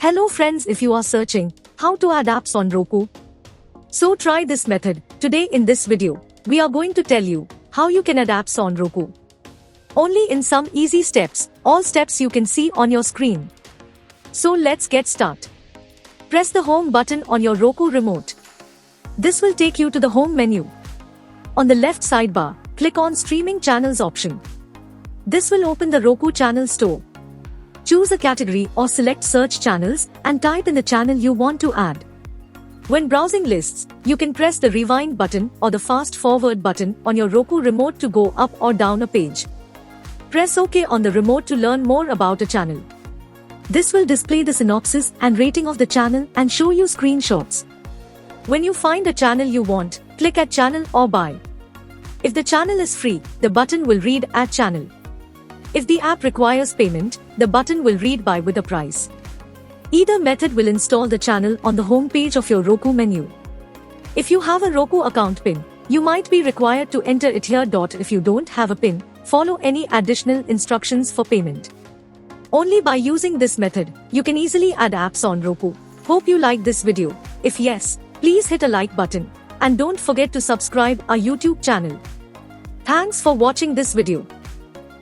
Hello friends, if you are searching how to add apps on Roku, so try this method. Today in this video, we are going to tell you how you can add apps on Roku. Only in some easy steps, all steps you can see on your screen. So let's get started. Press the home button on your Roku remote. This will take you to the home menu. On the left sidebar, click on Streaming Channels option. This will open the Roku channel store. Choose a category or select Search Channels and type in the channel you want to add. When browsing lists, you can press the Rewind button or the Fast Forward button on your Roku remote to go up or down a page. Press OK on the remote to learn more about a channel. This will display the synopsis and rating of the channel and show you screenshots. When you find a channel you want, click Add Channel or Buy. If the channel is free, the button will read Add Channel. If the app requires payment, the button will read Buy with a price. Either method will install the channel on the home page of your Roku menu. If you have a Roku account PIN, you might be required to enter it here. If you don't have a PIN, follow any additional instructions for payment. Only by using this method, you can easily add apps on Roku. Hope you liked this video. If yes, please hit a like button. And don't forget to subscribe our YouTube channel. Thanks for watching this video.